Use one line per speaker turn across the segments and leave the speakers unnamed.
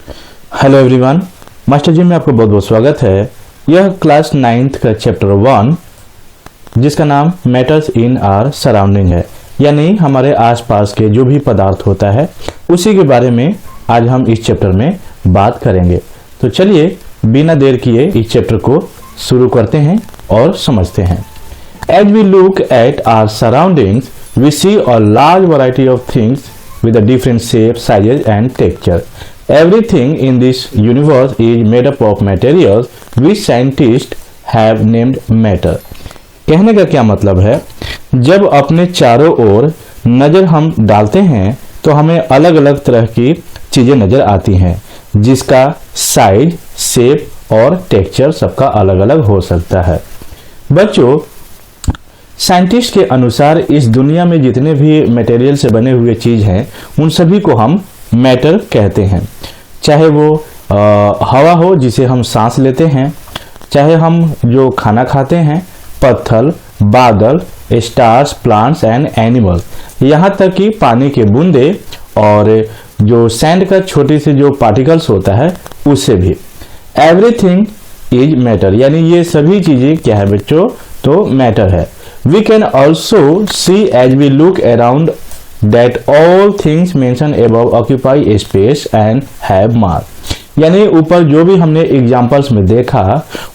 Hello everyone, master जी में आपका बहुत बहुत स्वागत है। यह क्लास 9th का चैप्टर 1 जिसका नाम मैटर्स इन आवर सराउंडिंग है, यानी हमारे आसपास के जो भी पदार्थ होता है उसी के बारे में आज हम इस चैप्टर में बात करेंगे। तो चलिए बिना देर किए इस चैप्टर को शुरू करते हैं और समझते हैं। As we look at our surroundings we see a large variety of things with a different shape, sizes and texture. Everything in this universe is made up of materials which scientists have named matter. कहने का क्या मतलब है, जब अपने चारों ओर नज़र हम डालते हैं तो हमें अलग अलग तरह की चीज़ें नज़र आती हैं जिसका साइज, शेप और टेक्सचर सबका अलग अलग हो सकता है। बच्चों, साइंटिस्ट के अनुसार इस दुनिया में जितने भी मटेरियल से बने हुए चीज़ हैं उन सभी को हम मैटर कहते हैं। चाहे वो हवा हो जिसे हम सांस लेते हैं, चाहे हम जो खाना खाते हैं, पत्थर, बादल, स्टार्स, प्लांट्स एंड एनिमल्स, यहाँ तक कि पानी के बूंदे और जो सैंड का छोटे से जो पार्टिकल्स होता है उससे भी। एवरीथिंग इज मैटर, यानी ये सभी चीज़ें क्या है बच्चों, तो मैटर है। We can also see as we look around that all things mentioned above occupy a space and have mass. यानी ऊपर जो भी हमने एग्जाम्पल्स में देखा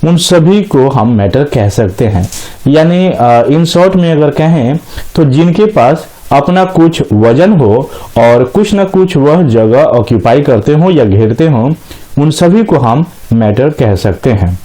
उन सभी को हम मैटर कह सकते हैं। यानी इन शॉर्ट में अगर कहें तो जिनके पास अपना कुछ वजन हो और कुछ ना कुछ वह जगह ऑक्यूपाई करते हो या घेरते हो, उन सभी को हम मैटर कह सकते हैं।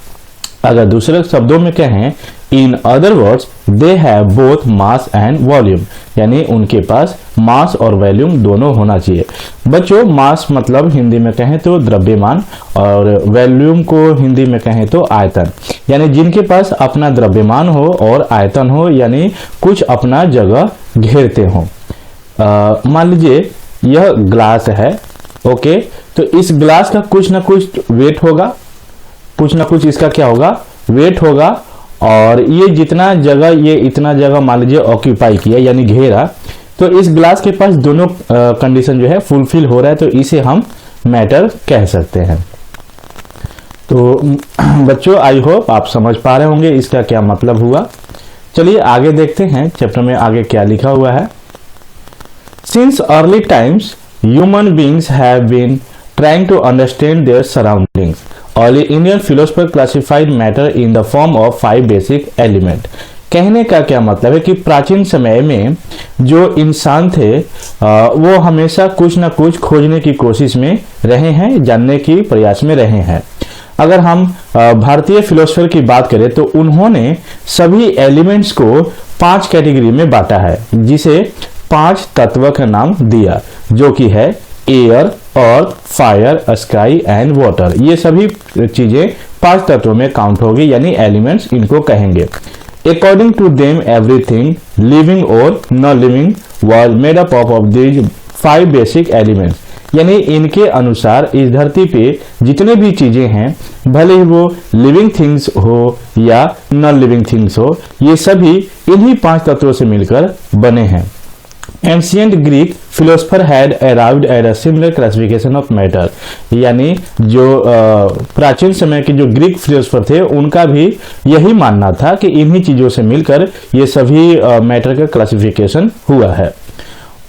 अगर दूसरे शब्दों में कहें, in other words they have both mass and volume, यानी उनके पास मास और वॉल्यूम दोनों होना चाहिए। बच्चों, मास मतलब हिंदी में कहें तो द्रव्यमान और वॉल्यूम को हिंदी में कहें तो आयतन, यानी जिनके पास अपना द्रव्यमान हो और आयतन हो, यानी कुछ अपना जगह घेरते हो। मान लीजिए यह ग्लास है, ओके, तो इस ग्लास का कुछ ना कुछ वेट होगा, कुछ ना कुछ इसका क्या होगा, वेट होगा, और ये जितना जगह, ये इतना जगह मान लीजिए ऑक्यूपाई किया यानी घेरा, तो इस ग्लास के पास दोनों कंडीशन जो है फुलफिल हो रहा है, तो इसे हम मैटर कह सकते हैं। तो बच्चों, आई होप आप समझ पा रहे होंगे इसका क्या मतलब हुआ। चलिए आगे देखते हैं चैप्टर में आगे क्या लिखा हुआ है। Since early times human beings have been trying to understand their surroundings. Early Indian philosopher classified matter in the form of 5 basic elements. कहने का क्या मतलब है कि प्राचीन समय में जो इंसान थे वो हमेशा कुछ ना कुछ खोजने की कोशिश में रहे हैं, जानने की प्रयास में रहे हैं। अगर हम भारतीय फिलोसफर की बात करें तो उन्होंने सभी एलिमेंट्स को 5 कैटेगरी में बांटा है, जिसे 5 तत्व का नाम दिया, जो कि है air, earth, fire, sky and water. ये सभी चीजें 5 तत्वों में काउंट होगी, यानी एलिमेंट्स इनको कहेंगे। According to them everything living और non living was made up of these 5 basic elements, यानी इनके अनुसार इस धरती पे जितने भी चीजें हैं, भले ही वो लिविंग थिंग्स हो या नॉन लिविंग थिंग्स हो, ये सभी इन्हीं 5 तत्वों से मिलकर बने हैं। Ancient Greek philosopher had arrived at a similar classification of matter, यानी जो प्राचीन समय के जो ग्रीक फिलोसफर थे उनका भी यही मानना था कि इन्हीं चीज़ों से मिलकर ये सभी मैटर का क्लासिफिकेशन हुआ है।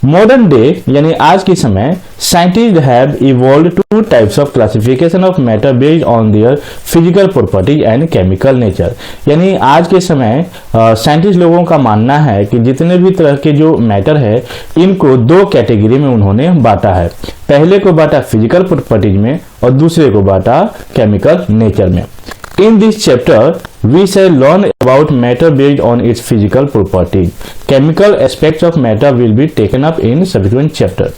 मॉडर्न डे यानी आज के समय scientist have evolved 2 types of classification of matter based on their physical property and chemical nature, यानी आज के समय साइंटिस्ट लोगों का मानना है कि जितने भी तरह के जो मैटर है इनको 2 कैटेगरी में उन्होंने बांटा है। पहले को बांटा फिजिकल प्रॉपर्टीज में और दूसरे को बांटा केमिकल नेचर में। In this chapter, we shall learn about matter based on its physical properties. Chemical aspects of matter will be taken up in subsequent chapter.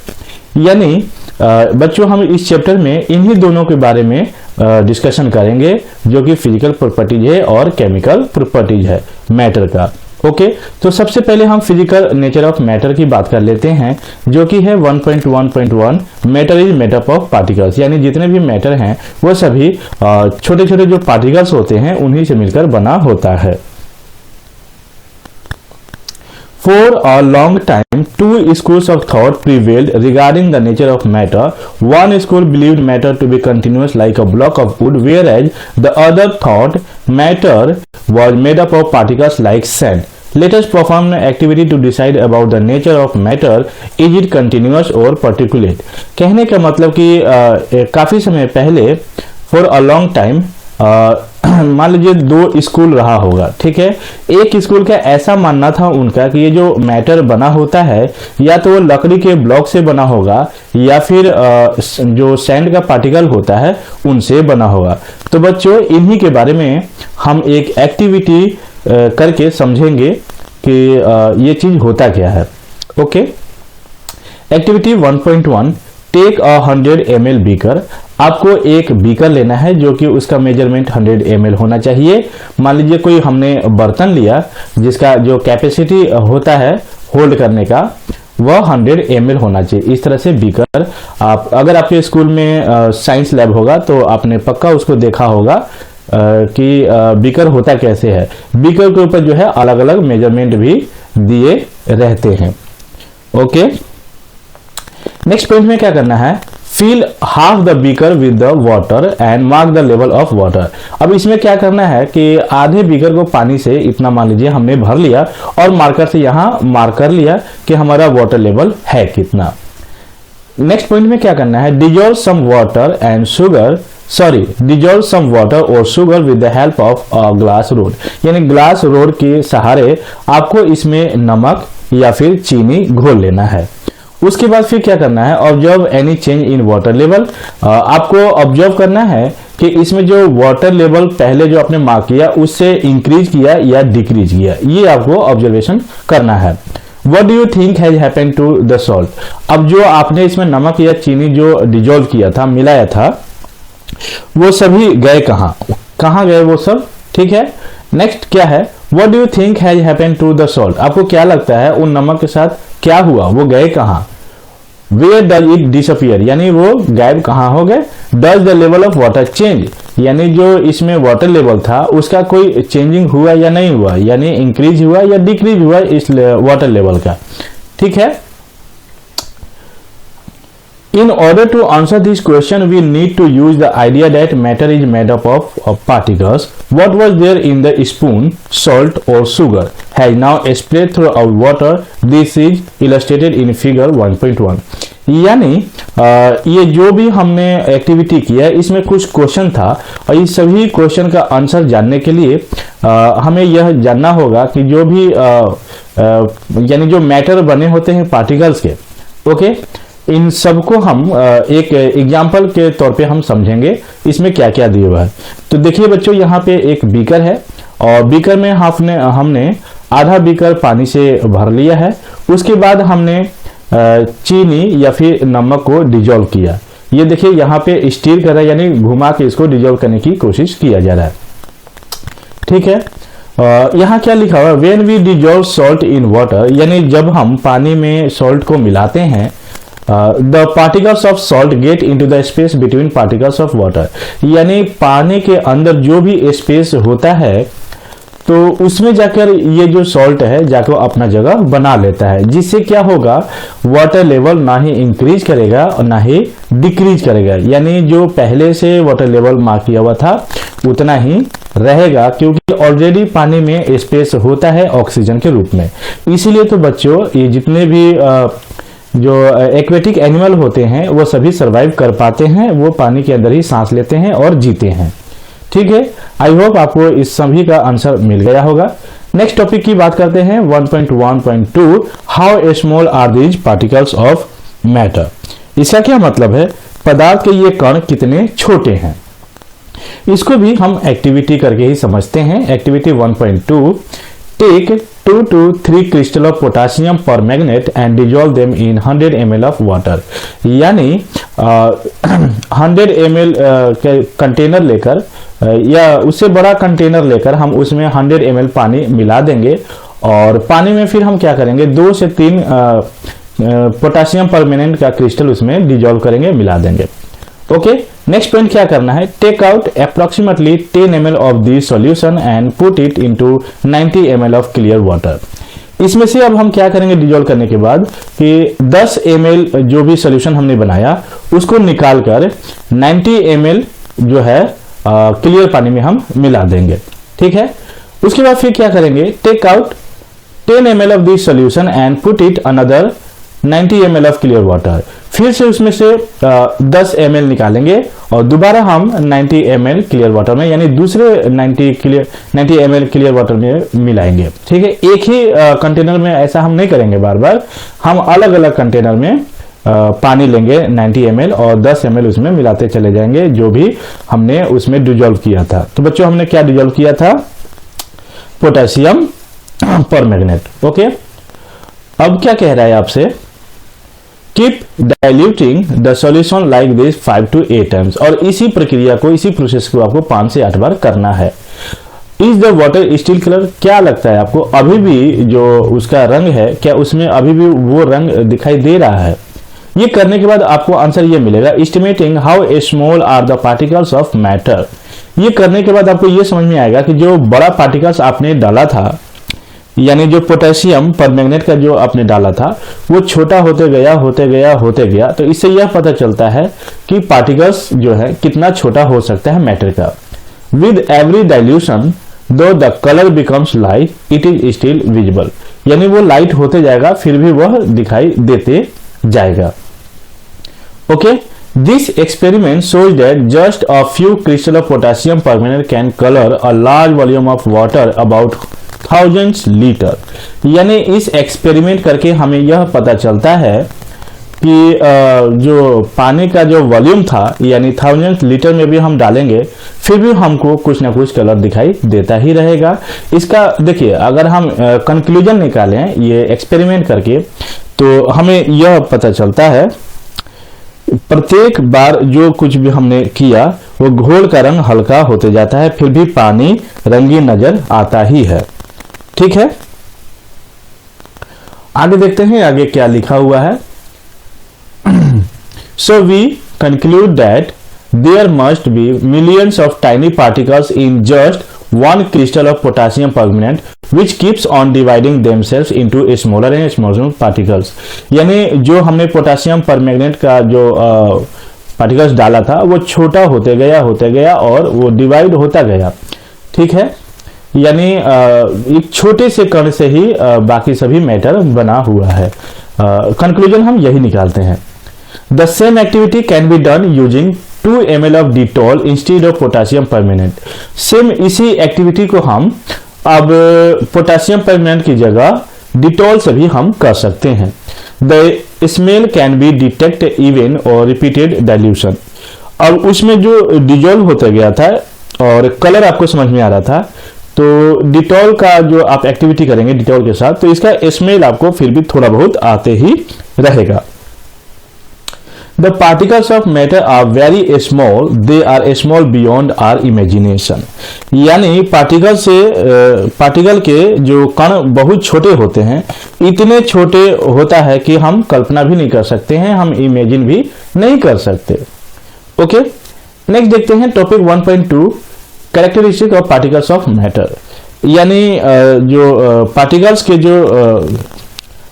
यानी बच्चों, हम इस चैप्टर में इन्हीं दोनों के बारे में डिस्कशन करेंगे, जो कि फिजिकल प्रॉपर्टीज है और केमिकल प्रॉपर्टीज है मैटर का। ओके, तो सबसे पहले हम फिजिकल नेचर ऑफ मैटर की बात कर लेते हैं, जो कि है 1.1.1 matter is made up of particles, यानी जितने भी मैटर हैं वो सभी छोटे छोटे जो पार्टिकल्स होते हैं उन्हीं से मिलकर बना होता है। For a long time, two schools of thought prevailed regarding the nature of matter. One school believed matter to be continuous like a block of wood, whereas the other thought matter was made up of particles like sand. Let us perform an activity to decide about the nature of matter. Is it continuous or particulate? कहने का मतलब कि काफी समय पहले for a long time मान लीजिए दो स्कूल रहा होगा, ठीक है। एक स्कूल का ऐसा मानना था उनका कि ये जो मैटर बना होता है या तो वो लकड़ी के ब्लॉक से बना होगा या फिर जो सैंड का पार्टिकल होता है उनसे बना होगा। तो बच्चों इन्हीं के बारे में हम एक एक्टिविटी करके समझेंगे कि ये चीज होता क्या है। Okay, activity 1.1, take a 100 ml beaker. आपको एक बीकर लेना है जो कि उसका मेजरमेंट 100 ml होना चाहिए। मान लीजिए कोई हमने बर्तन लिया जिसका जो कैपेसिटी होता है होल्ड करने का वह 100 ml होना चाहिए। इस तरह से बीकर, आप अगर आपके स्कूल में साइंस लैब होगा तो आपने पक्का उसको देखा होगा कि बीकर होता कैसे है। बीकर के ऊपर जो है अलग अलग मेजरमेंट भी दिए रहते हैं। ओके, नेक्स्ट पॉइंट में क्या करना है, fill half the beaker with the water and mark the level of water. अब इसमें क्या करना है कि आधे बीकर को पानी से इतना मान लीजिए हमने भर लिया और मार्कर से यहां मार्क कर लिया कि हमारा वाटर लेवल है कितना। नेक्स्ट पॉइंट में क्या करना है, dissolve some water and sugar, dissolve some water और sugar with the help of a glass rod. यानी ग्लास रोड के सहारे आपको इसमें नमक या फिर चीनी घोल लेना है। उसके बाद फिर क्या करना है, observe any change in water level. आपको ऑब्जर्व करना है कि इसमें जो वाटर लेवल पहले जो आपने मार्क किया उससे इंक्रीज किया या डिक्रीज किया, ये आपको ऑब्जर्वेशन करना है। What do you think has happened to the salt. अब जो आपने इसमें नमक या चीनी जो डिजोल्व किया था, मिलाया था, वो सभी गए कहाँ गए वो सब, ठीक है। नेक्स्ट क्या है, what do you think has happened to the salt. आपको क्या लगता है उन नमक के साथ क्या हुआ, वो गए कहाँ। वेयर डज इट डिसअपियर, यानी वो गायब कहाँ हो गए। Does the level of water change, यानी जो इसमें वाटर लेवल था उसका कोई चेंजिंग हुआ या नहीं हुआ, यानी इंक्रीज हुआ या डिक्रीज हुआ इस वाटर लेवल का, ठीक है। In order to answer this question, we need to use the idea that matter is made up of particles. What was there in the spoon, salt or sugar, has now spread throughout water. This is illustrated in figure 1.1. यानी ये जो भी हमने activity किया इसमें कुछ question था और इस सभी क्वेश्चन का आंसर जानने के लिए हमें यह जानना होगा कि जो भी यानी जो मैटर बने होते हैं पार्टिकल्स के, ओके, इन सबको हम एक एग्जाम्पल के तौर पे हम समझेंगे इसमें क्या क्या दिया हुआ है। तो देखिए बच्चों, यहाँ पे एक बीकर है और बीकर में हमने आधा बीकर पानी से भर लिया है। उसके बाद हमने चीनी या फिर नमक को डिजोल्व किया। ये देखिए यहाँ पे स्टीर कर रहा है, यानी घुमा के इसको डिजोल्व करने की कोशिश किया जा रहा है, ठीक है। यहाँ क्या लिखा हुआ है, when we dissolve salt in water, यानी जब हम पानी में सॉल्ट को मिलाते हैं, the particles of salt get into the space between particles of water, यानी पानी के अंदर जो भी स्पेस होता है तो उसमें जाकर ये जो सॉल्ट है जाकर अपना जगह बना लेता है, जिससे क्या होगा, वाटर लेवल ना ही इंक्रीज करेगा और ना ही डिक्रीज करेगा। यानी जो पहले से वाटर लेवल मार्क किया हुआ था उतना ही रहेगा, क्योंकि ऑलरेडी पानी में स्पेस होता है ऑक्सीजन के रूप में। इसीलिए तो बच्चों ये जितने भी जो एक्वेटिक एनिमल होते हैं वो सभी सरवाइव कर पाते हैं, वो पानी के अंदर ही सांस लेते हैं और जीते हैं, ठीक है। आई होप आपको इस सभी का आंसर मिल गया होगा। नेक्स्ट टॉपिक की बात करते हैं 1.1.2, how small are these particles of matter. इसका क्या मतलब है, पदार्थ के ये कण कितने छोटे हैं। इसको भी हम एक्टिविटी करके ही समझते हैं। Activity 1.2, take 2 to 3 crystal of potassium permanganate and dissolve them in 100 ml of water। यानी 100 ml के कंटेनर लेकर या उससे बड़ा कंटेनर लेकर हम उसमें 100 ml पानी मिला देंगे और पानी में फिर हम क्या करेंगे, 2 से 3 पोटासियम परमानेंट का क्रिस्टल उसमें डिजोल्व करेंगे, मिला देंगे। ओके, नेक्स्ट पॉइंट क्या करना है, take out approximately 10 ml of this solution and put it into 90 ml of clear water. इसमें से अब हम क्या करेंगे डिजोल्व करने के बाद कि 10 ml जो भी सोल्यूशन हमने बनाया उसको निकाल कर 90 ml जो है क्लियर पानी में हम मिला देंगे। ठीक है, उसके बाद फिर क्या करेंगे, take out 10 ml of this solution and put it another 90 ml of clear water. फिर से उसमें से 10 ml निकालेंगे और दोबारा हम 90 ml क्लियर वाटर में यानी दूसरे 90 ml क्लियर वाटर में मिलाएंगे। ठीक है, एक ही कंटेनर में ऐसा हम नहीं करेंगे बार बार, हम अलग अलग कंटेनर में पानी लेंगे 90 ml और 10 ml उसमें मिलाते चले जाएंगे जो भी हमने उसमें डिजोल्व किया था। तो बच्चों हमने क्या डिजोल्व किया था, पोटेशियम परमैंगनेट। ओके, अब क्या कह रहा है आपसे, keep diluting the solution like this 5 to 8 times, और इसी प्रक्रिया को, इसी प्रोसेस को आपको 5 से 8 बार करना है। Is the water steel colour, क्या लगता है आपको अभी भी जो उसका रंग है क्या उसमें अभी भी वो रंग दिखाई दे रहा है? ये करने के बाद आपको आंसर ये मिलेगा, estimating how small are the particles of matter. ये करने के बाद आपको ये समझ में आएगा कि जो बड़ा पार्टिकल्स आपने डाला था यानी जो पोटेशियम परमैंगनेट का जो आपने डाला था वो छोटा होते गया होते गया होते गया। तो इससे यह पता चलता है कि पार्टिकल्स जो है कितना छोटा हो सकता है मैटर का। विद एवरी डाइल्यूशन दो the colour becomes light it is still visible, यानी वो लाइट होते जाएगा फिर भी वह दिखाई देते जाएगा। Okay, this experiment shows that just a few crystals of potassium permanganate can color a large volume of water about thousands liter। यानी इस एक्सपेरिमेंट करके हमें यह पता चलता है कि जो पानी का जो वॉल्यूम था यानी 1000 लीटर में भी हम डालेंगे फिर भी हमको कुछ ना कुछ कलर दिखाई देता ही रहेगा। इसका देखिए अगर हम कंक्लूजन निकालें ये एक्सपेरिमेंट करके तो हमें यह पता चलता है प्रत्येक बार जो कुछ भी हमने किया वो घोल का रंग हल्का होते जाता है फिर भी पानी रंगीन नजर आता ही है। ठीक है, आगे देखते हैं आगे क्या लिखा हुआ है। So we conclude that there must be millions of tiny particles in just one crystal of potassium permanganate which keeps on dividing themselves into smaller and smaller particles। यानी जो हमने पोटेशियम परमैंगनेट का जो पार्टिकल्स डाला था वो छोटा होते गया और वो डिवाइड होता गया। ठीक है, यानी एक छोटे से कण से ही बाकी सभी मैटर बना हुआ है। कंक्लूजन हम यही निकालते हैं। The same activity can be done using 2 ml of Dettol instead of potassium permanganate। Same इसी एक्टिविटी को हम अब पोटेशियम परमैंगनेट की जगह डिटॉल से भी हम कर सकते हैं। The smell can be detected even or repeated dilution। अब उसमें जो डिजोल्व होता गया था और कलर आपको समझ में आ रहा था तो डिटॉल का जो आप एक्टिविटी करेंगे डिटॉल के साथ तो इसका स्मेल आपको फिर भी थोड़ा बहुत आते ही रहेगा। The particles of matter are very small, they are small beyond our imagination। यानी पार्टिकल के जो कण बहुत छोटे होते हैं इतने छोटे होता है कि हम कल्पना भी नहीं कर सकते हैं, हम इमेजिन भी नहीं कर सकते। ओके, नेक्स्ट देखते हैं topic 1.2 characteristic of particles of matter. यानी जो पार्टिकल्स के जो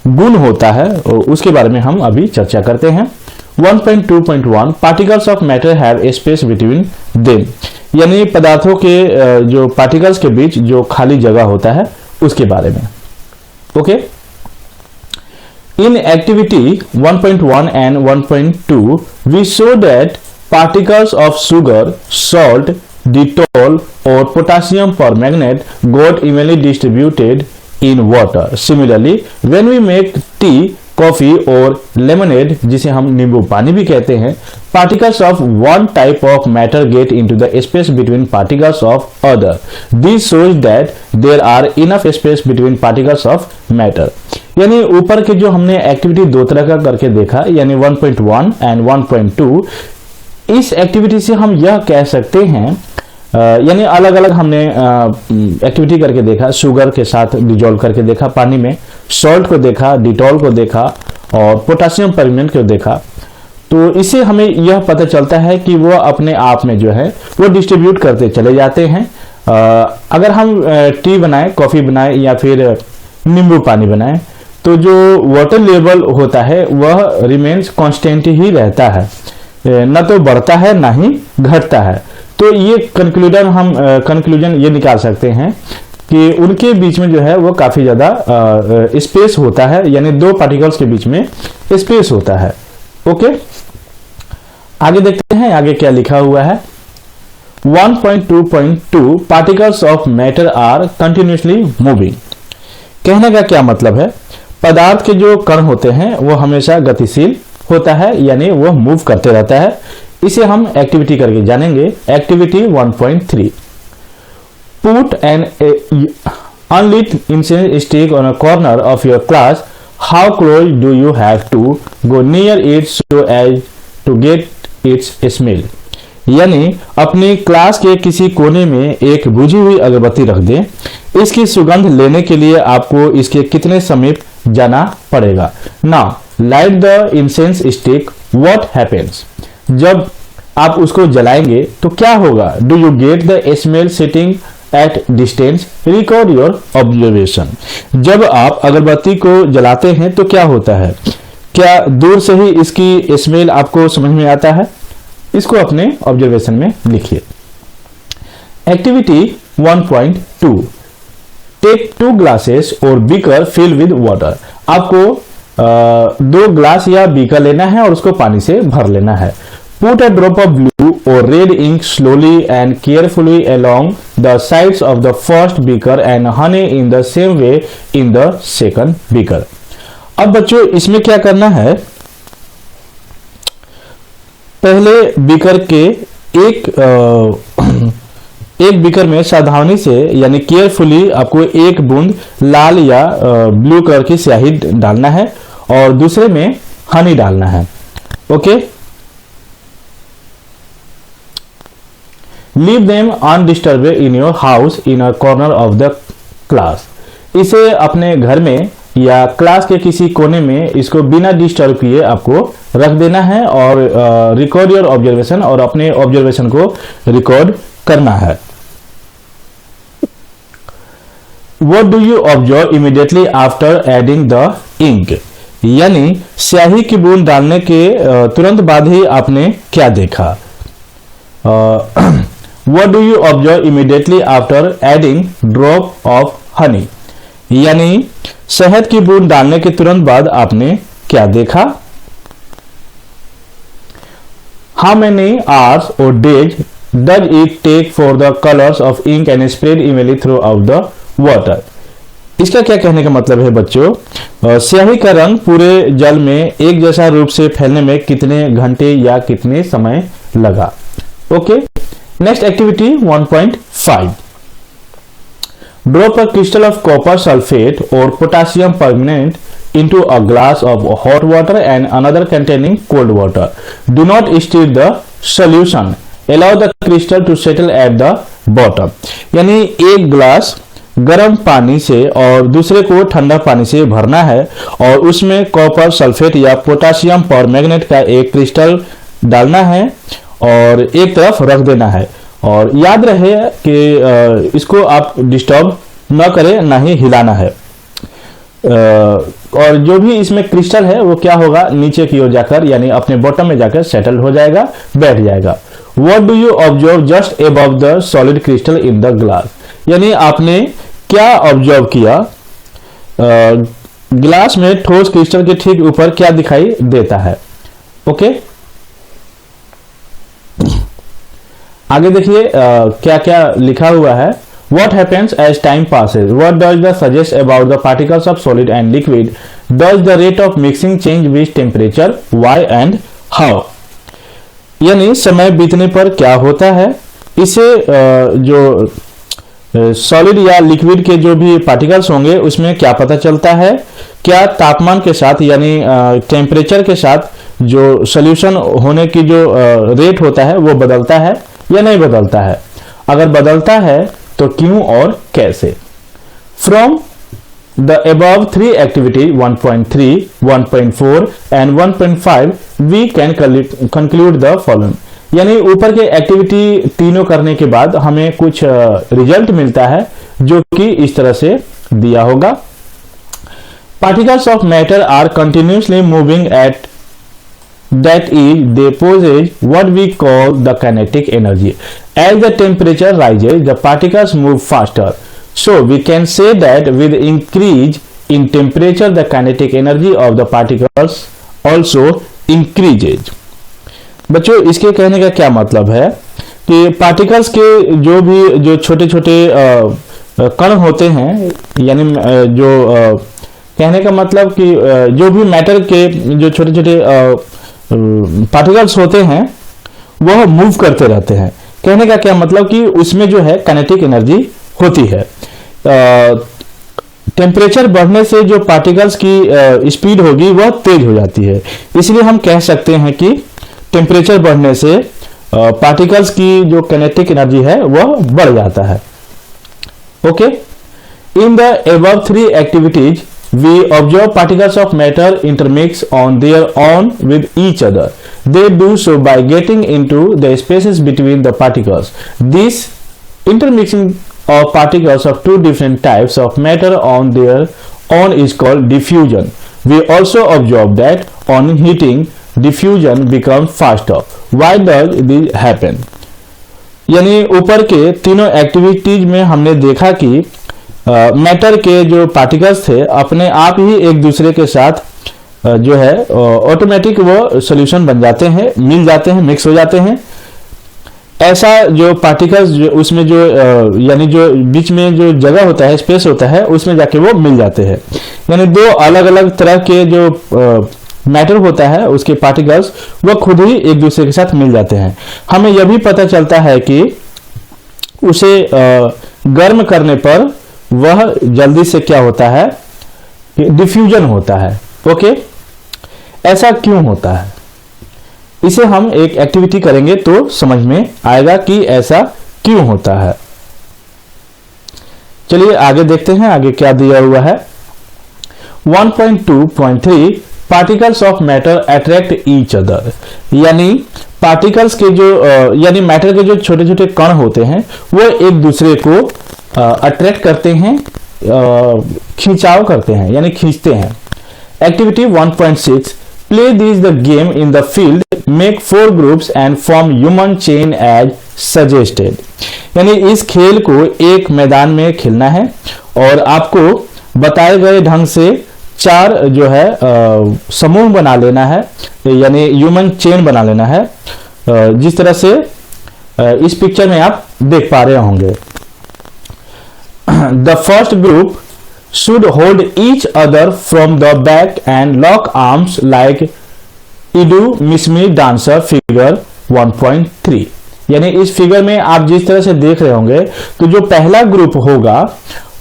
गुण होता है उसके बारे में हम अभी चर्चा करते हैं। 1.2.1 particles of matter have space between them. यानी पदार्थों के जो पार्टिकल्स के बीच जो खाली जगह होता है उसके बारे में। Okay, in activity 1.1 and 1.2 we show that particles of sugar, salt, Dettol or potassium permanganate got evenly distributed in water। Similarly, when we make tea, coffee or lemonade, जिसे हम नींबू पानी भी कहते हैं, particles of one type of matter get into the space between particles of other। This shows that there are enough space between particles of matter। यानी ऊपर के जो हमने एक्टिविटी दो तरह का करके देखा यानी 1.1 एंड 1.2, इस एक्टिविटी से हम यह कह सकते हैं यानी अलग अलग हमने एक्टिविटी करके देखा, शुगर के साथ डिजोल्व करके देखा पानी में, सॉल्ट को देखा, डिटॉल को देखा और पोटेशियम परमैंगनेट को देखा। तो इससे हमें यह पता चलता है कि वो अपने आप में जो है वो डिस्ट्रीब्यूट करते चले जाते हैं। अगर हम टी बनाएं, कॉफ़ी बनाएं या फिर नींबू पानी बनाएं तो जो वाटर लेवल होता है वह रिमेन्स कांस्टेंट ही रहता है, न तो बढ़ता है ना ही घटता है। तो ये कंक्लूजन ये निकाल सकते हैं कि उनके बीच में जो है वो काफी ज्यादा स्पेस होता है, यानी दो पार्टिकल्स के बीच में स्पेस होता है। ओके, आगे देखते हैं आगे क्या लिखा हुआ है। 1.2.2 particles of matter are continuously moving. कहने का क्या मतलब है, पदार्थ के जो कण होते हैं वो हमेशा गतिशील होता है, यानी वो मूव करते रहता है। इसे हम एक्टिविटी करके जानेंगे। Activity 1.3, put an unlit incense stick on a corner of your class, how close do you have to go near it so as to get its smell. यानी अपनी क्लास के किसी कोने में एक बुझी हुई अगरबत्ती रख दें, इसकी सुगंध लेने के लिए आपको इसके कितने समीप जाना पड़ेगा। Now light the incense stick, what happens. जब आप उसको जलाएंगे तो क्या होगा। Do you get the smell sitting at distance, record your observation. जब आप अगरबत्ती को जलाते हैं तो क्या होता है, क्या दूर से ही इसकी स्मेल आपको समझ में आता है। इसको अपने ऑब्जर्वेशन में लिखिए। एक्टिविटी 1.2, टेक 2 ग्लासेस और बीकर फिल विद वाटर। आपको 2 ग्लास या बीकर लेना है और उसको पानी से भर लेना है। Put a drop of blue और red ink slowly and carefully along the sides of the first beaker and honey in the same way in the second beaker. अब बच्चों इसमें क्या करना है, पहले बीकर के एक बीकर में सावधानी से यानी केयरफुली आपको एक बूंद लाल या ब्लू कलर की स्याही डालना है और दूसरे में हनी डालना है। Okay, leave them undisturbed in your house in a corner of the class. इसे अपने घर में या क्लास के किसी कोने में इसको बिना डिस्टर्ब किए आपको रख देना है और रिकॉर्ड योर ऑब्जर्वेशन, और अपने ऑब्जर्वेशन को रिकॉर्ड करना है। What do you observe immediately after adding the ink? यानी स्याही की बूंद डालने के तुरंत बाद ही आपने क्या देखा। What do you observe immediately after adding drop of honey? यानी शहद की बूंद डालने के तुरंत बाद आपने क्या देखा। How many hours or days does it take for the colors of ink and spread evenly throughout the water? इसका क्या कहने का मतलब है बच्चों, स्याही का रंग पूरे जल में एक जैसा रूप से फैलने में कितने घंटे या कितने समय लगा। Okay, next activity 1.5, drop a crystal of copper sulphate और potassium परमेंगनेट into a glass of hot water and another containing cold water. Do not stir the solution. Allow the crystal to settle at the bottom. यानी एक glass गर्म पानी से और दूसरे को ठंडा पानी से भरना है और उसमें कॉपर सल्फेट या पोटासियम परमैंगनेट का एक क्रिस्टल डालना है और एक तरफ रख देना है। और याद रहे कि इसको आप डिस्टर्ब न करें, ना ही हिलाना है। और जो भी इसमें क्रिस्टल है वो क्या होगा, नीचे की ओर जाकर यानी अपने बॉटम में जाकर सेटल हो जाएगा, बैठ जाएगा। What do you observe just above the solid crystal in the glass? यानी आपने क्या ऑब्जर्व किया, ग्लास में ठोस क्रिस्टल के ठीक ऊपर क्या दिखाई देता है। ओके, आगे देखिए क्या क्या लिखा हुआ है। What happens as time passes? What does the suggest about the particles of solid and liquid? Does the rate of mixing change with temperature? Why and how? यानी समय बीतने पर क्या होता है, इसे जो सॉलिड या लिक्विड के जो भी पार्टिकल्स होंगे उसमें क्या पता चलता है, क्या तापमान के साथ यानी टेम्परेचर के साथ जो सोल्यूशन होने की जो रेट होता है वो बदलता है या नहीं बदलता है। अगर बदलता है तो क्यों और कैसे। From the above 3 activity 1.3, 1.4 and 1.5 we can conclude the following. यानी ऊपर के एक्टिविटी तीनों करने के बाद हमें कुछ रिजल्ट मिलता है जो कि इस तरह से दिया होगा। Particles of matter are continuously moving at that is they possess what we call the kinetic energy. As the temperature rises, the particles move faster. So we can say that with increase in temperature, the kinetic energy of the particles also increases. बच्चों, इसके कहने का क्या मतलब है कि particles के जो छोटे छोटे कण होते हैं, यानी जो कहने का मतलब कि जो भी मैटर के जो छोटे छोटे पार्टिकल्स होते हैं वह मूव करते रहते हैं। कहने का क्या मतलब कि उसमें जो है काइनेटिक एनर्जी होती है। टेम्परेचर बढ़ने से जो पार्टिकल्स की स्पीड होगी वह तेज हो जाती है। इसलिए हम कह सकते हैं कि टेम्परेचर बढ़ने से पार्टिकल्स की जो काइनेटिक एनर्जी है वह बढ़ जाता है। Okay, in the above three activities we observe particles of matter intermix on their own with each other. They do so by getting into the spaces between the particles. This intermixing of particles of two different types of matter on their own is called diffusion. We also observe that on heating, diffusion becomes faster. Why does this happen? यानी ऊपर के तीनों activities में हमने देखा कि matter के जो पार्टिकल्स थे अपने आप ही एक दूसरे के साथ जो है ऑटोमेटिक वो सॉल्यूशन बन जाते हैं, मिल जाते हैं, मिक्स हो जाते हैं। ऐसा जो पार्टिकल्स जो उसमें जो यानी जो बीच में जो जगह होता है, स्पेस होता है, उसमें जाके वो मिल जाते हैं। यानी दो अलग अलग तरह के जो मैटर होता है उसके पार्टिकल्स वो खुद ही एक दूसरे के साथ मिल जाते हैं। हमें यह भी पता चलता है कि उसे गर्म करने पर वह जल्दी से क्या होता है, डिफ्यूजन होता है। ओके, ऐसा क्यों होता है, इसे हम एक एक्टिविटी करेंगे तो समझ में आएगा कि ऐसा क्यों होता है। चलिए आगे देखते हैं, आगे क्या दिया हुआ है। 1.2.3 particles of matter attract each other, यानी पार्टिकल्स के जो यानी मैटर के जो छोटे छोटे कण होते हैं वो एक दूसरे को अट्रैक्ट करते हैं, खिंचाव करते हैं, यानी खींचते हैं। Activity 1.6 play this the game in the field, make 4 groups and form human chain as suggested. यानी इस खेल को एक मैदान में खेलना है और आपको बताए गए ढंग से 4 जो है समूह बना लेना है, यानी ह्यूमन चेन बना लेना है, जिस तरह से इस पिक्चर में आप देख पा रहे होंगे। The first group should hold each other from the back and lock arms like Idu Mismi dancer figure 1.3। यानी इस फिगर में आप जिस तरह से देख रहे होंगे तो जो पहला ग्रुप होगा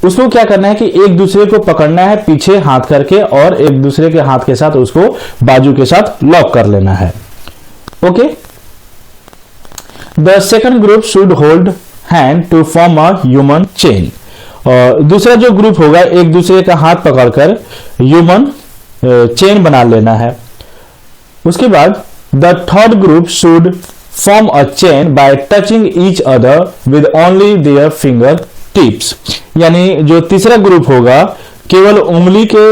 उसको क्या करना है कि एक दूसरे को पकड़ना है पीछे हाथ करके और एक दूसरे के हाथ के साथ उसको बाजू के साथ लॉक कर लेना है। Okay, the second group should hold hand to form a human chain. और दूसरा जो ग्रुप होगा एक दूसरे का हाथ पकड़कर ह्यूमन चेन बना लेना है। उसके बाद the third group should form a chain by touching each other with only their finger tips. यानी जो तीसरा ग्रुप होगा केवल उंगली के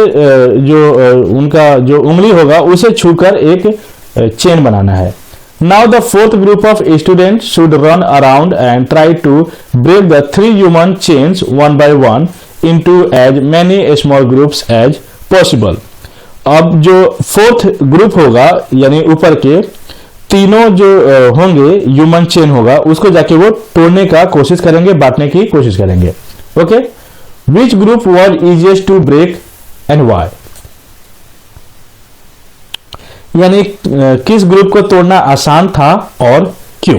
उनका जो उंगली होगा उसे छूकर एक चेन बनाना है। Now the fourth group of students should run around and try to break the 3 human chains one by one into as many small groups as possible। अब जो फोर्थ ग्रुप होगा यानी ऊपर के तीनों जो होंगे ह्यूमन चेन होगा उसको जाके वो तोड़ने का कोशिश करेंगे, बांटने की कोशिश करेंगे। Okay, which group was easiest to break and why. यानी किस ग्रुप को तोड़ना आसान था और क्यों।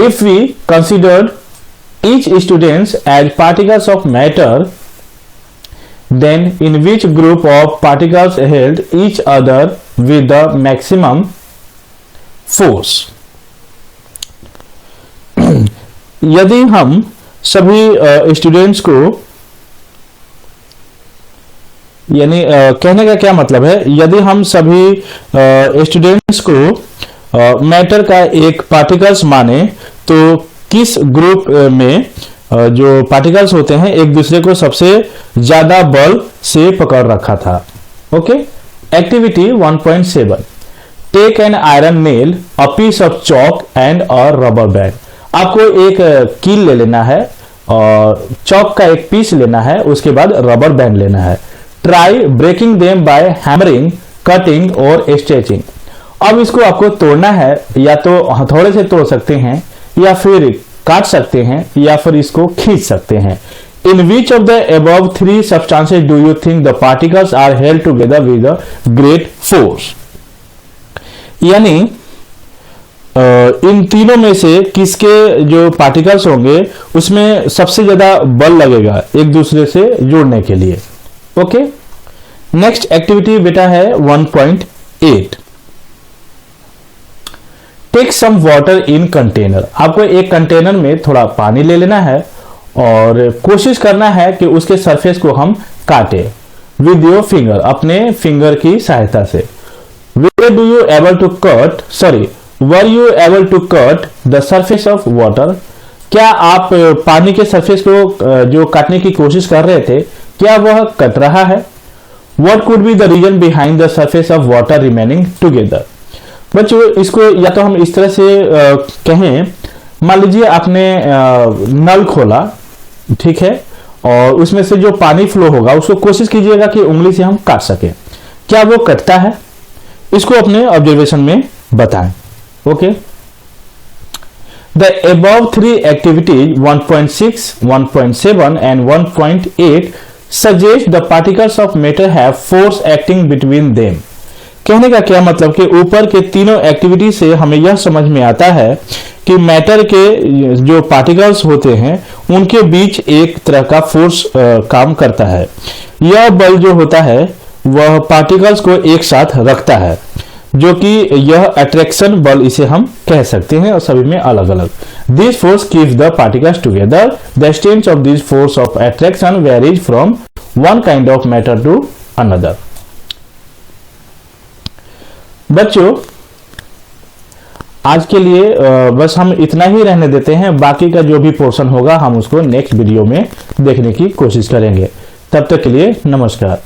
If we considered each students as particles of matter, then in which group of particles held each other with the maximum force। यदि हम सभी स्टूडेंट्स को यानी कहने का क्या मतलब है, यदि हम सभी स्टूडेंट्स को मैटर का एक पार्टिकल्स माने तो किस ग्रुप में जो पार्टिकल्स होते हैं एक दूसरे को सबसे ज्यादा बल से पकड़ रखा था। Okay, activity 1.7, take an iron nail, a piece of chalk and a rubber band. आपको एक कील ले लेना है और चॉक का एक पीस लेना है, उसके बाद रबर बैंड लेना है। Try breaking them by hammering, cutting और स्ट्रेचिंग। अब इसको आपको तोड़ना है, या तो हथौड़े से तोड़ सकते हैं, या फिर काट सकते हैं, या फिर इसको खींच सकते हैं। In which of the above three substances do you think the particles are held together with a great force. यानी इन तीनों में से किसके जो पार्टिकल्स होंगे उसमें सबसे ज्यादा बल लगेगा एक दूसरे से जोड़ने के लिए। ओके, नेक्स्ट एक्टिविटी बेटा है 1.8, take some water in container. आपको एक कंटेनर में थोड़ा पानी ले लेना है और कोशिश करना है कि उसके सरफेस को हम काटे विद योर फिंगर, अपने फिंगर की सहायता से। Where do you able to cut? Sorry, were you able to cut the surface of water? क्या आप पानी के सरफेस को जो काटने की कोशिश कर रहे थे, क्या वह कट रहा है? What could be the reason behind the surface of water remaining together? बच्चों, इसको या तो हम इस तरह से कहें, मान लीजिए आपने नल खोला, ठीक है, और उसमें से जो पानी फ्लो होगा उसको कोशिश कीजिएगा कि उंगली से हम काट सके। क्या वो कटता है? इसको अपने ऑब्जर्वेशन में बताएं। Okay, the above three activities 1.6, 1.7 and 1.8 suggest the particles of matter have force acting between them. कहने का क्या मतलब कि ऊपर के तीनों एक्टिविटी से हमें यह समझ में आता है कि मैटर के जो पार्टिकल्स होते हैं उनके बीच एक तरह का फोर्स काम करता है। यह बल जो होता है वह पार्टिकल्स को एक साथ रखता है, जो कि यह अट्रैक्शन बल इसे हम कह सकते हैं, और सभी में अलग अलग। This force keeps the particles together. The extent of this force of attraction varies from one kind of matter to another. बच्चों, आज के लिए बस हम इतना ही रहने देते हैं। बाकी का जो भी पोर्शन होगा हम उसको नेक्स्ट वीडियो में देखने की कोशिश करेंगे। तब तक के लिए नमस्कार।